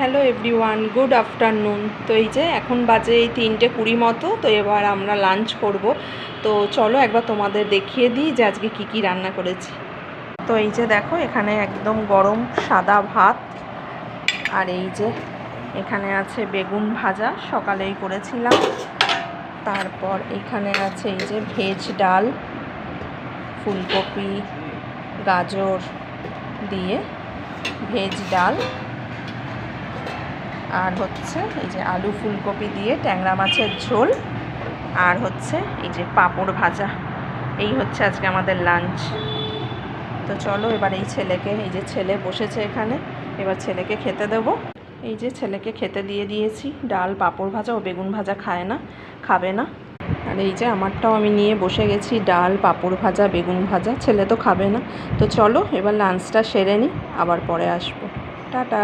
Hello everyone, good afternoon. তো এই যে এখন বাজে এই 3:20 মতো। তো এবার আমরা লাঞ্চ করব। তো চলো একবার তোমাদের দেখিয়ে দিই যে আজকে কি কি রান্না করেছি। তো এই যে দেখো, এখানে একদম গরম সাদা ভাত, আর এই যে এখানে আছে বেগুন ভাজা, সকালেই করেছিলাম। তারপর এখানে আছে এই যে ভেজ ডাল, ফুলকপি গাজর দিয়ে ভেজ ডাল, আর হচ্ছে এই যে আলু ফুলকপি দিয়ে ট্যাংরা মাছের ঝোল, আর হচ্ছে এই যে পাঁপড় ভাজা। এই হচ্ছে আজকে আমাদের লাঞ্চ। তো চলো এবার এই ছেলেকে, এই যে ছেলে বসেছে এখানে, এবার ছেলেকে খেতে দেবো। এই যে ছেলেকে খেতে দিয়ে দিয়েছি ডাল পাঁপড় ভাজা, ও বেগুন ভাজা খায় না, খাবে না। আর এই যে আমারটাও আমি নিয়ে বসে গেছি, ডাল পাঁপড় ভাজা বেগুন ভাজা, ছেলে তো খাবে না। তো চলো এবার লাঞ্চটা সেরে নিই, আবার পরে আসবো। টাটা।